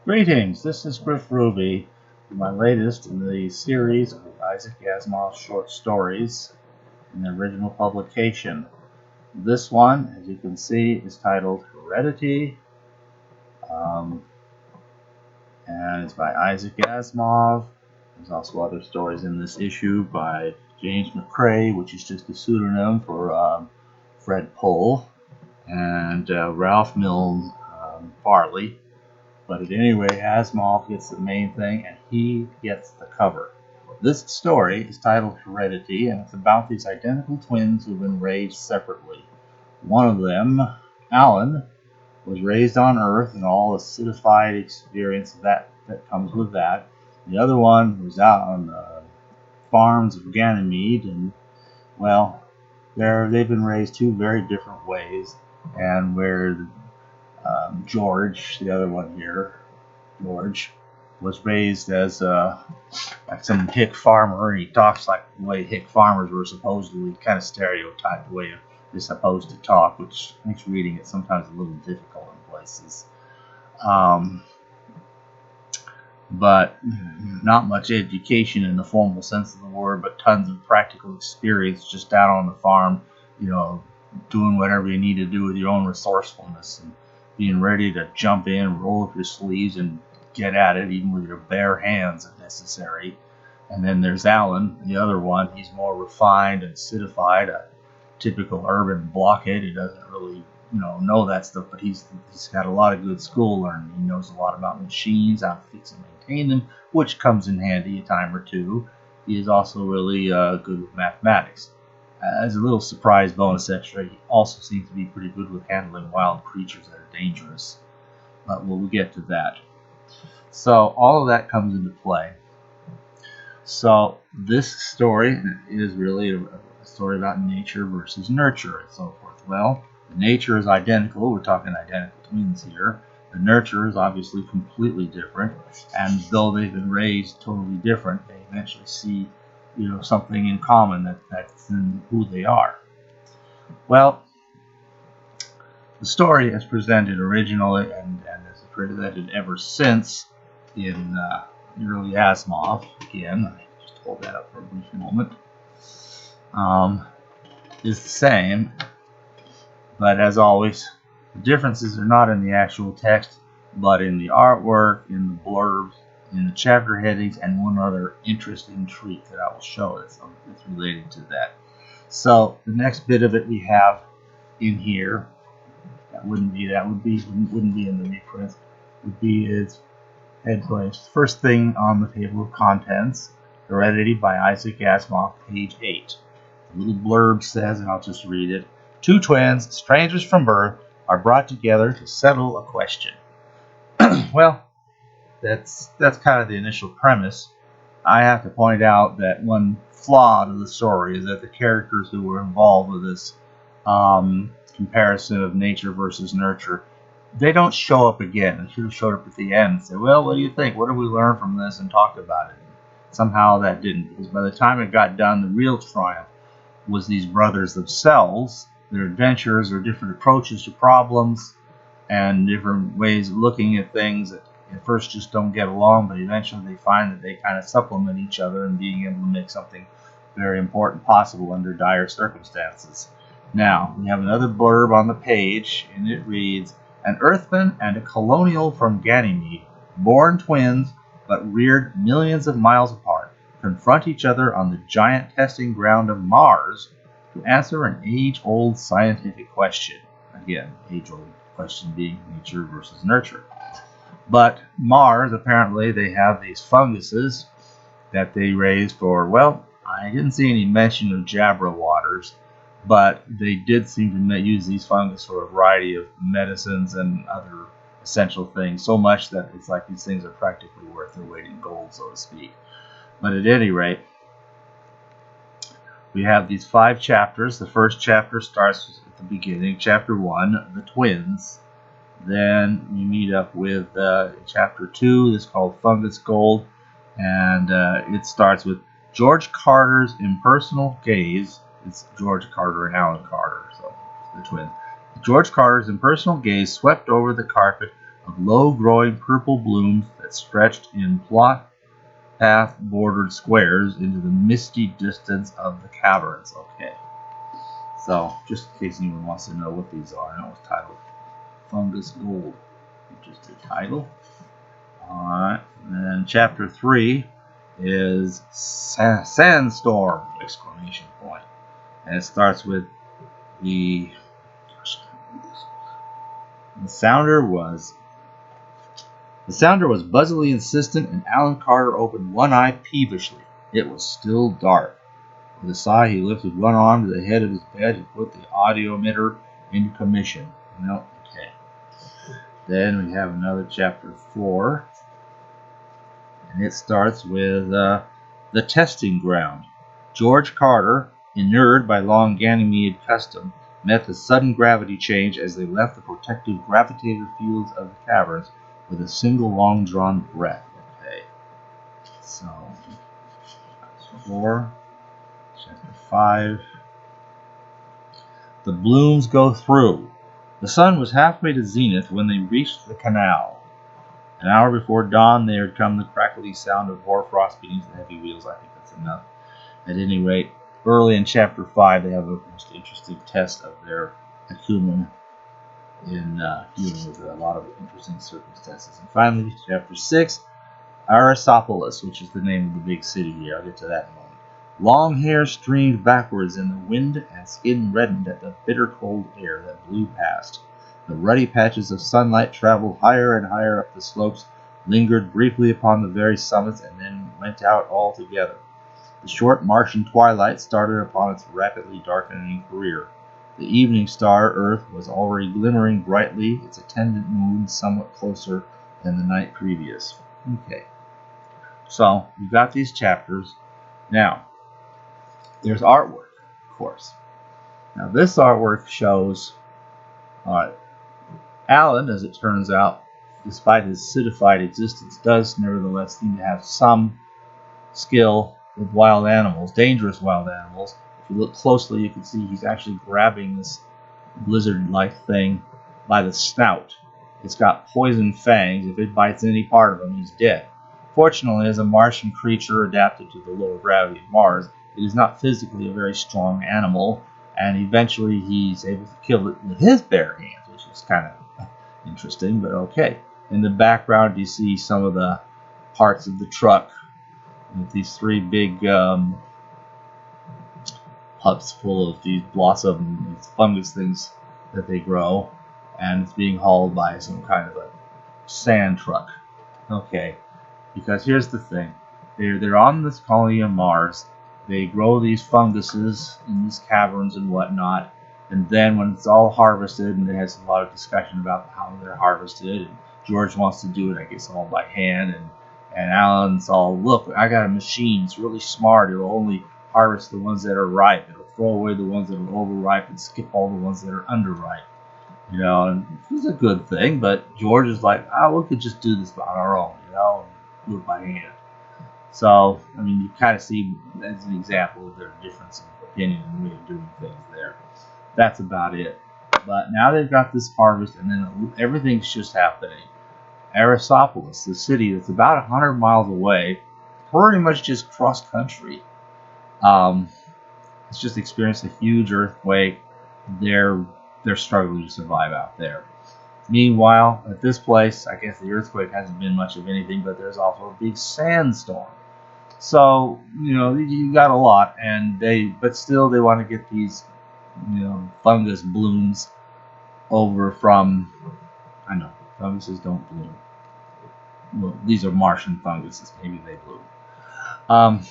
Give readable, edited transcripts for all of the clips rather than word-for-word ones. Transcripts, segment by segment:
Greetings, this is Griff Ruby, my latest in the series of Isaac Asimov's short stories in the original publication. This one, as you can see, is titled Heredity, and it's by Isaac Asimov. There's also other stories in this issue by James McCrae, which is just a pseudonym for Fred Pohl, and Ralph Milne Farley. But at any rate, Asimov gets the main thing, and he gets the cover. This story is titled Heredity, and it's about these identical twins who've been raised separately. One of them, Alan, was raised on Earth and all the acidified experience that comes with that. The other one was out on the farms of Ganymede, and, well, they've been raised two very different ways, and where George, the other one here, George, was raised as like some hick farmer, and he talks like the way hick farmers were supposedly kind of stereotyped the way they're supposed to talk, which makes reading it sometimes a little difficult in places. But not much education in the formal sense of the word, but tons of practical experience just out on the farm, doing whatever you need to do with your own resourcefulness and being ready to jump in, roll up your sleeves, and get at it, even with your bare hands if necessary. And then there's Alan, the other one. He's more refined and acidified, a typical urban blockhead. He doesn't really, know that stuff, but he's got a lot of good school learning. He knows a lot about machines, how to fix and maintain them, which comes in handy a time or two. He is also really good with mathematics. As a little surprise bonus extra, he also seems to be pretty good with handling wild creatures that are dangerous. But we'll get to that. So all of that comes into play. So this story is really a story about nature versus nurture and so forth. Well, the nature is identical. We're talking identical twins here. The nurture is obviously completely different. And though they've been raised totally different, they eventually see something in common that's in who they are. Well, the story as presented originally and as presented ever since in early Asimov, again, I just hold that up for a brief moment, is the same, but as always, the differences are not in the actual text, but in the artwork, in the blurbs, in the chapter headings, and one other interesting treat that I will show that's related to that. So the next bit of it we have in here, wouldn't be in the reprint, would be its headplates. First thing on the table of contents, Heredity by Isaac Asimov, page 8. The little blurb says, and I'll just read it: two twins, strangers from birth, are brought together to settle a question. Well, that's kind of the initial premise. I have to point out that one flaw to the story is that the characters who were involved with this comparison of nature versus nurture, they don't show up again. They should have showed up at the end and said, well, what do you think? What did we learn from this? And talked about it. Somehow that didn't, because by the time it got done, the real triumph was these brothers themselves, their adventures, their different approaches to problems, and different ways of looking at things that at first just don't get along, but eventually they find that they kind of supplement each other in being able to make something very important possible under dire circumstances. Now, we have another blurb on the page, and it reads, an Earthman and a colonial from Ganymede, born twins but reared millions of miles apart, confront each other on the giant testing ground of Mars to answer an age-old scientific question. Again, age-old question being nature versus nurture. But Mars, apparently, they have these funguses that they raise for, well, I didn't see any mention of Jabra waters, but they did seem to use these fungus for a variety of medicines and other essential things, so much that it's like these things are practically worth their weight in gold, so to speak. But at any rate, we have these 5 chapters. The first chapter starts at the beginning, chapter 1, the twins. Then we meet up with chapter 2, this is called Fungus Gold, and it starts with George Carter's impersonal gaze. It's George Carter and Alan Carter, so the twins. George Carter's impersonal gaze swept over the carpet of low-growing purple blooms that stretched in plot path-bordered squares into the misty distance of the caverns. Okay, so just in case anyone wants to know what these are, I know it's titled Fungus Gold. Just a title. Alright, and then chapter 3 is Sandstorm! Exclamation point. And it starts with the sounder was buzzily insistent, and Alan Carter opened one eye peevishly. It was still dark. With a sigh, he lifted one arm to the head of his bed and put the audiometer into commission. No, okay. Then we have another chapter 4, and it starts with the testing ground. George Carter, inured by long Ganymede custom, met the sudden gravity change as they left the protective gravitator fields of the caverns with a single long-drawn breath. Okay, so chapter 4, chapter 5. The blooms go through. The sun was halfway to zenith when they reached the canal. An hour before dawn, there had come the crackly sound of hoarfrost beating the heavy wheels. I think that's enough. At any rate, early in chapter 5, they have a most interesting test of their acumen in dealing with a lot of interesting circumstances. And finally, chapter 6, Arasopolis, which is the name of the big city here. I'll get to that in a moment. Long hair streamed backwards in the wind, and skin reddened at the bitter cold air that blew past. The ruddy patches of sunlight traveled higher and higher up the slopes, lingered briefly upon the very summits, and then went out altogether. The short Martian twilight started upon its rapidly darkening career. The evening star, Earth, was already glimmering brightly, its attendant moon somewhat closer than the night previous. Okay, so we've got these chapters. Now, there's artwork, of course. Now, this artwork shows Alan, as it turns out, despite his citified existence, does nevertheless seem to have some skill with wild animals, dangerous wild animals. If you look closely, you can see he's actually grabbing this lizard-like thing by the snout. It's got poison fangs. If it bites any part of him, he's dead. Fortunately, as a Martian creature adapted to the lower gravity of Mars, it is not physically a very strong animal, and eventually he's able to kill it with his bare hands, which is kind of interesting, but okay. In the background, you see some of the parts of the truck with these three big pups full of these blossom, these fungus things that they grow, and it's being hauled by some kind of a sand truck. Okay, because here's the thing. They're on this colony of Mars. They grow these funguses in these caverns and whatnot, and then when it's all harvested, and there's a lot of discussion about how they're harvested, and George wants to do it, I guess, all by hand, and Alan's all, look, I got a machine, it's really smart, it'll only harvest the ones that are ripe, it'll throw away the ones that are overripe and skip all the ones that are underripe. You know, and it's a good thing, but George is like, we could just do this on our own, you know, and do it by hand. So, I mean, you kind of see as an example of their difference in opinion and way of doing things there. That's about it. But now they've got this harvest, and then everything's just happening. Arasopolis, the city that's about 100 miles away, pretty much just cross-country. It's just experienced a huge earthquake. They're struggling to survive out there. Meanwhile, at this place, I guess the earthquake hasn't been much of anything, but there's also a big sandstorm. So, you know, you got a lot, but still they want to get these, you know, fungus blooms over from, I know, funguses don't bloom. Well, these are Martian funguses, maybe they bloom.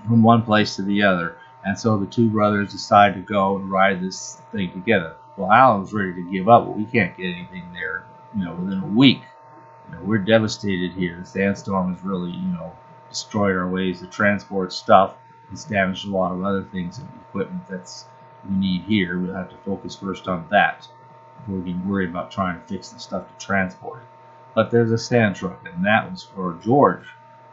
From one place to the other. And so the two brothers decide to go and ride this thing together. Well, Alan was ready to give up, but we can't get anything there, you know, within a week. You know, we're devastated here. The sandstorm has really, you know, destroyed our ways to transport stuff. It's damaged a lot of other things and equipment that's we need here. We'll have to focus first on that before we can worry about trying to fix the stuff to transport it. But there's a sand truck, and that was for George,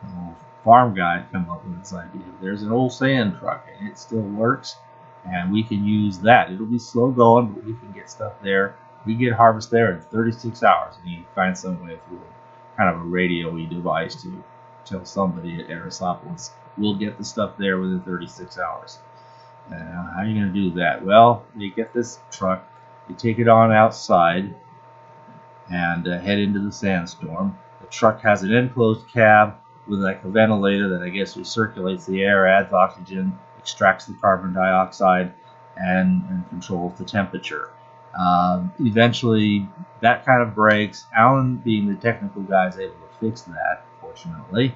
the old farm guy, come up with this idea. There's an old sand truck, and it still works, and we can use that. It'll be slow going, but we can get stuff there We get harvest there in 36 hours, and he finds some way through kind of a radio-y device to tell somebody at Arasopolis, we'll get the stuff there within 36 hours. How are you going to do that? Well, they get this truck, they take it on outside, and head into the sandstorm. The truck has an enclosed cab with like a ventilator that I guess recirculates the air, adds oxygen, extracts the carbon dioxide, and controls the temperature. Eventually, that kind of breaks. Alan, being the technical guy, is able to fix that, fortunately,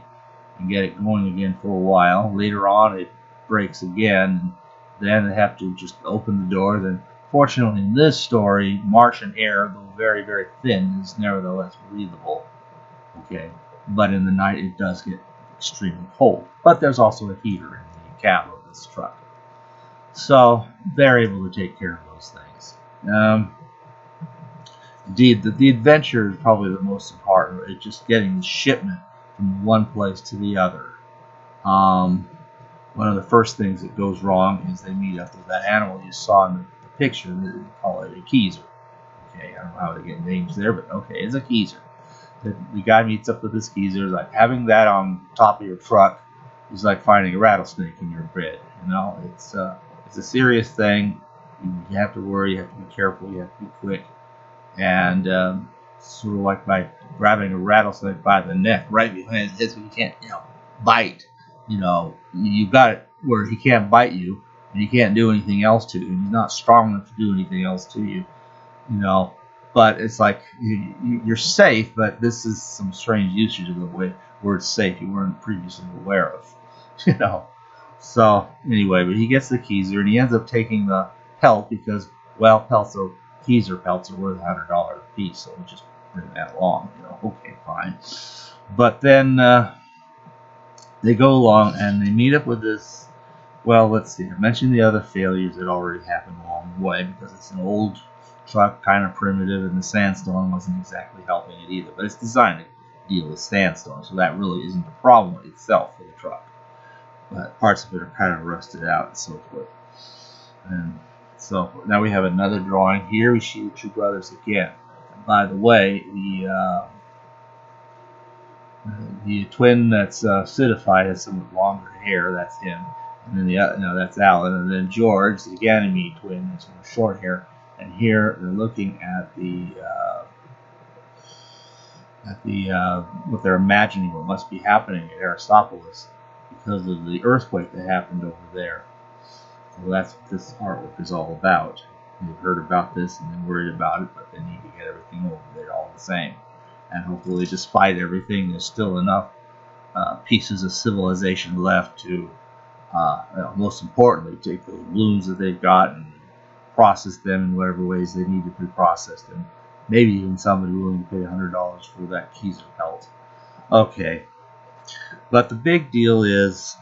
and get it going again for a while. Later on, it breaks again, and then they have to just open the door. Then, fortunately, in this story, Martian air, though very, very thin, is nevertheless breathable. Okay, but in the night, it does get extremely cold. But there's also a heater in the cab of this truck. So they're able to take care of those things. Indeed, the adventure is probably the most important. It's just getting the shipment from one place to the other. One of the first things that goes wrong is they meet up with that animal you saw in the picture. They call it a keezer. Okay, I don't know how they get names there, but okay, it's a keezer. The guy meets up with this keezer. Like having that on top of your truck is like finding a rattlesnake in your bed. You know, it's a serious thing. You have to worry. You have to be careful. You have to be quick. And sort of like by grabbing a rattlesnake by the neck right behind his head, so he can't, bite. You got it where he can't bite you, and he can't do anything else to you. And he's not strong enough to do anything else to you. But it's like you're safe, but this is some strange usage of the word safe you weren't previously aware of. So anyway, but he gets the keezer, and he ends up taking the pelt because, well, keezer pelts are worth $100 a piece, so we just bring that along. Okay, fine. But then they go along and they meet up with this. Well, let's see. I mentioned the other failures that already happened along the way because it's an old truck, kind of primitive, and the sandstorm wasn't exactly helping it either. But it's designed to deal with sandstorm, so that really isn't a problem itself for the truck. But parts of it are kind of rusted out and so forth. And so now we have another drawing here. We see the two brothers again. And by the way, the twin that's citified has somewhat longer hair. That's him. And then that's Alan. And then George, the Ganymede twin, has some short hair. And here they're looking at what they're imagining what must be happening at Arasopolis because of the earthquake that happened over there. So that's what this artwork is all about. They've heard about this and they're worried about it, but they need to get everything over there all the same. And hopefully, despite everything, there's still enough pieces of civilization left to, most importantly, take those balloons that they've got and process them in whatever ways they need to be processed, and maybe even somebody willing to pay $100 for that keezer pelt. Okay, but the big deal is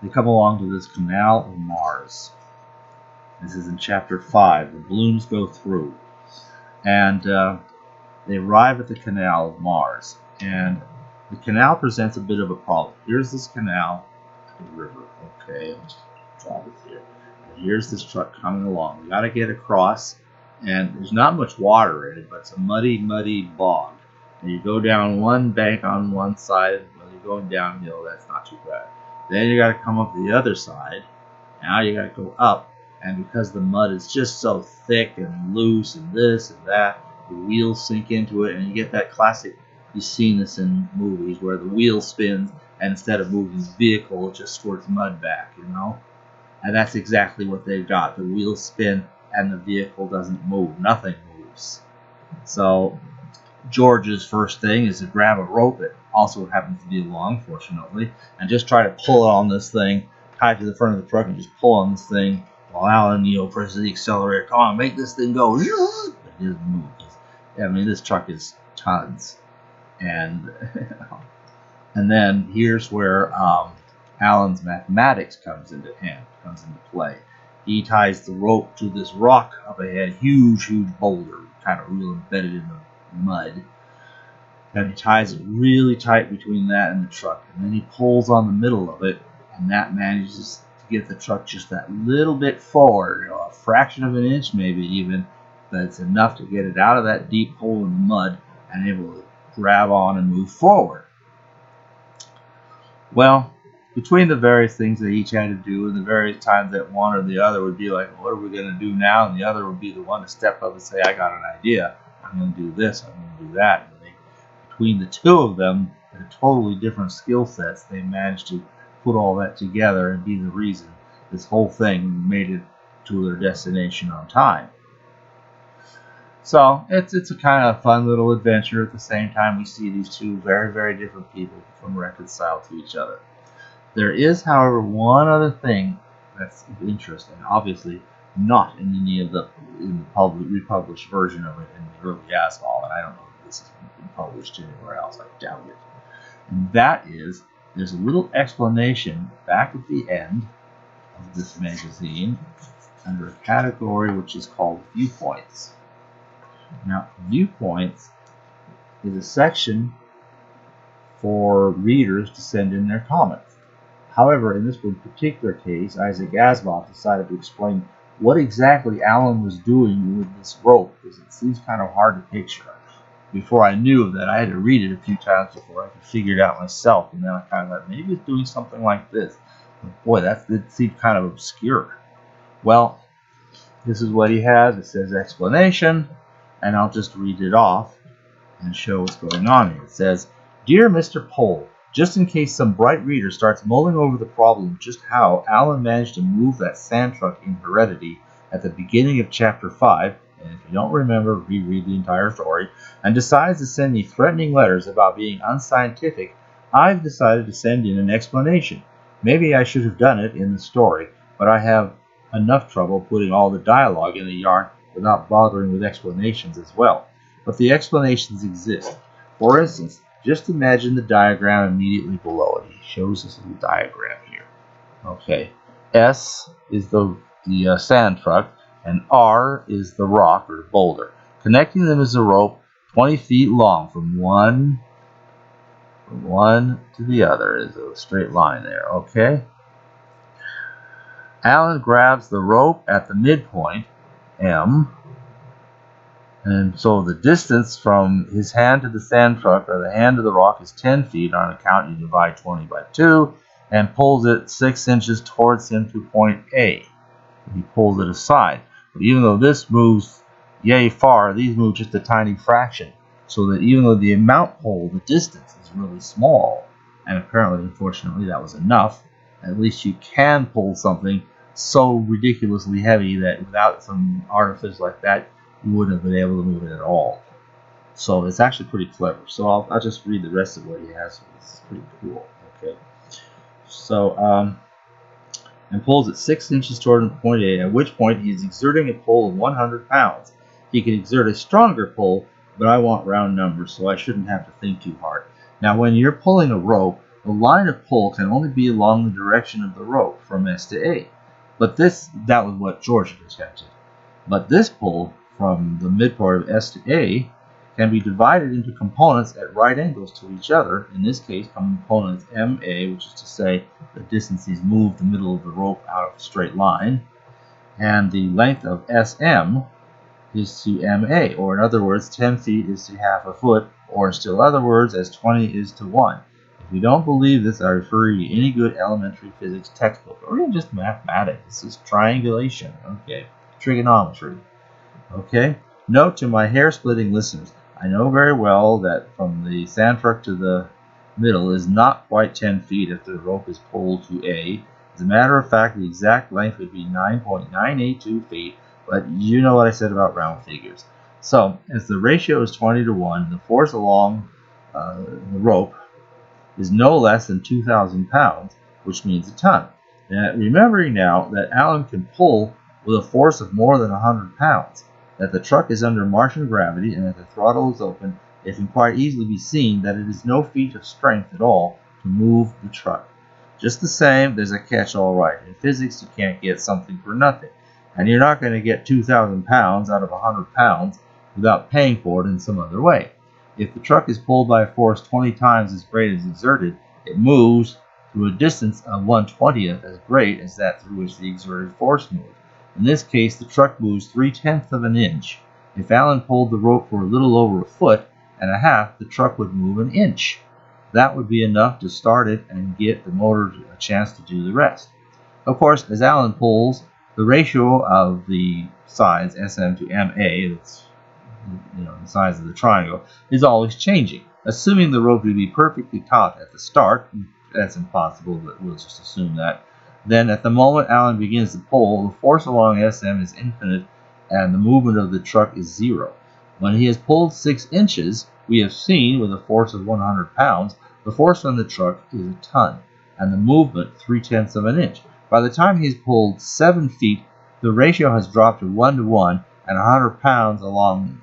they come along to this Canal of Mars. This is in Chapter 5. The balloons go through, and they arrive at the Canal of Mars, and the canal presents a bit of a problem. Here's this canal, the river. Okay, I'll just draw this here. Here's this truck coming along. We got to get across, and there's not much water in it, but it's a muddy, muddy bog. And you go down one bank on one side. When you're going downhill, that's not too bad. Then you got to come up the other side. Now you got to go up, and because the mud is just so thick and loose and this and that, the wheels sink into it, and you get that classic. You've seen this in movies where the wheel spins, and instead of moving the vehicle, it just squirts mud back. And that's exactly what they've got. The wheels spin and the vehicle doesn't move. Nothing moves. So George's first thing is to grab a rope that also happens to be long, fortunately, and just try to pull on this thing, tie it to the front of the truck, and just pull on this thing while Alan, presses the accelerator. Come on, make this thing go. But it doesn't move. I mean, this truck is tons. And then here's where Alan's mathematics comes into play. He ties the rope to this rock up ahead, huge boulder, kind of real embedded in the mud. And he ties it really tight between that and the truck. And then he pulls on the middle of it, and that manages to get the truck just that little bit forward, a fraction of an inch maybe even. but it's enough to get it out of that deep hole in the mud and able to grab on and move forward. Well, between the various things they each had to do and the various times that one or the other would be like, what are we going to do now? And the other would be the one to step up and say, I got an idea. I'm going to do this. I'm going to do that. And between the two of them, they're totally different skill sets. They managed to put all that together and be the reason this whole thing made it to their destination on time. So it's a kind of fun little adventure. At the same time, we see these two very, very different people become reconciled to each other. There is, however, one other thing that's of interest, and obviously not in any of the republished version of it in the early Asimov, and I don't know if this has been published anywhere else. I doubt it. And that is, there's a little explanation back at the end of this magazine under a category which is called Viewpoints. Now, Viewpoints is a section for readers to send in their comments. However, in this particular case, Isaac Asimov decided to explain what exactly Alan was doing with this rope, because it seems kind of hard to picture. Before I knew of that, I had to read it a few times before I could figure it out myself, and then I kind of thought, maybe it's doing something like this. But boy, it seemed kind of obscure. Well, this is what he has. It says explanation, and I'll just read it off and show what's going on here. It says, Dear Mr. Pohl, just in case some bright reader starts mulling over the problem of just how Alan managed to move that sand truck in Heredity at the beginning of Chapter 5, and if you don't remember, reread the entire story, and decides to send me threatening letters about being unscientific, I've decided to send in an explanation. Maybe I should have done it in the story, but I have enough trouble putting all the dialogue in the yarn without bothering with explanations as well. But the explanations exist. For instance, just imagine the diagram immediately below it. He shows us a little diagram here. Okay, S is the sand truck, and R is the rock or boulder. Connecting them is a rope 20 feet long from one to the other. Is a straight line there. Okay. Alan grabs the rope at the midpoint, M, and so the distance from his hand to the sand truck or the hand to the rock is 10 feet. On account, you divide 20 by 2 and pulls it 6 inches towards him to point A. He pulls it aside. But even though this moves yay far, these move just a tiny fraction. So that even though the amount pulled, the distance is really small. And apparently, unfortunately, that was enough. At least you can pull something so ridiculously heavy that without some artifice like that, you wouldn't have been able to move it at all. So it's actually pretty clever. So I'll just read the rest of what he has. It's pretty cool. Okay. So, and pulls it 6 inches toward point A, at which point he is exerting a pull of 100 pounds. He can exert a stronger pull, but I want round numbers, so I shouldn't have to think too hard. Now, when you're pulling a rope, the line of pull can only be along the direction of the rope from S to A. But that was what George had attempted. But this pull from the midpoint of S to A can be divided into components at right angles to each other. In this case, components MA, which is to say the distance he's moved the middle of the rope out of a straight line, and the length of SM is to MA, or in other words, 10 feet is to half a foot, or in still other words, as 20 is to 1. If you don't believe this, I refer you to any good elementary physics textbook, or even just mathematics. This is triangulation, okay, trigonometry. Okay, note to my hair-splitting listeners, I know very well that from the sand truck to the middle is not quite 10 feet if the rope is pulled to A. As a matter of fact, the exact length would be 9.982 feet, but you know what I said about round figures. So, as the ratio is 20 to 1, the force along the rope is no less than 2,000 pounds, which means a ton. Now, remembering now that Alan can pull with a force of more than 100 pounds, that the truck is under Martian gravity and that the throttle is open, it can quite easily be seen that it is no feat of strength at all to move the truck. Just the same, there's a catch all right. In physics, you can't get something for nothing. And you're not going to get 2,000 pounds out of 100 pounds without paying for it in some other way. If the truck is pulled by a force 20 times as great as exerted, it moves through a distance of 1/20th as great as that through which the exerted force moved. In this case, the truck moves 3/10 of an inch. If Alan pulled the rope for a little over a foot and a half, the truck would move an inch. That would be enough to start it and get the motor a chance to do the rest. Of course, as Alan pulls, the ratio of the sides, SM to MA, that's the size of the triangle, is always changing. Assuming the rope to be perfectly taut at the start, that's impossible, but we'll just assume that. Then at the moment Alan begins to pull, the force along SM is infinite and the movement of the truck is zero. When he has pulled 6 inches, we have seen, with a force of 100 pounds, the force on the truck is a ton, and the movement 3/10 of an inch. By the time he's pulled 7 feet, the ratio has dropped to 1 to 1, and 100 pounds along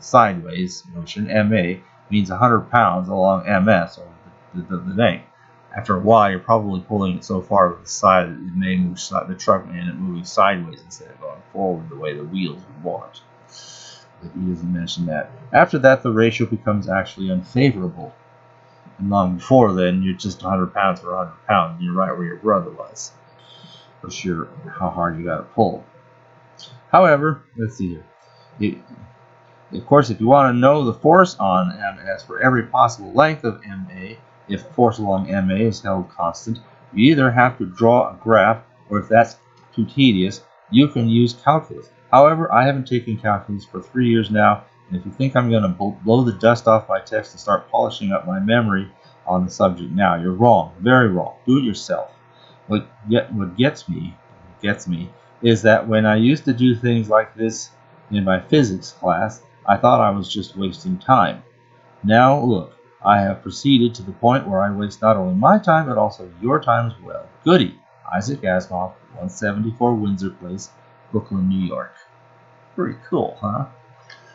sideways motion, MA, means 100 pounds along MS, or the length. After a while, you're probably pulling it so far to the side that it may move, the truck may end up moving sideways instead of going forward the way the wheels would want. But he doesn't mention that. After that, the ratio becomes actually unfavorable. And long before then, you're just 100 pounds for 100 pounds, and you're right where your brother was. For sure, how hard you got to pull. However, let's see here. Of course, if you want to know the force on MS for every possible length of MA, if force along MA is held constant, you either have to draw a graph, or if that's too tedious, you can use calculus. However, I haven't taken calculus for 3 years now, and if you think I'm going to blow the dust off my text and start polishing up my memory on the subject now, you're wrong, very wrong. Do it yourself. What gets me is that when I used to do things like this in my physics class, I thought I was just wasting time. Now look, I have proceeded to the point where I waste not only my time, but also your time as well. Goody. Isaac Asimov, 174 Windsor Place, Brooklyn, New York. Pretty cool, huh?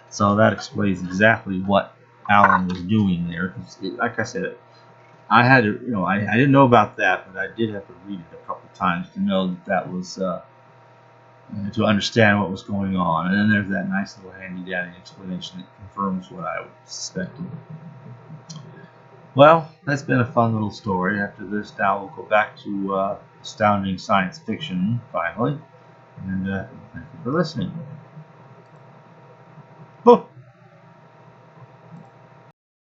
So that explains exactly what Alan was doing there. Like I said, I had to, I didn't know about that, but I did have to read it a couple times to know that was to understand what was going on. And then there's that nice little handy-dandy explanation that confirms what I suspected. Well, that's been a fun little story. After this, now we'll go back to astounding science fiction, finally. And thank you for listening. Oh.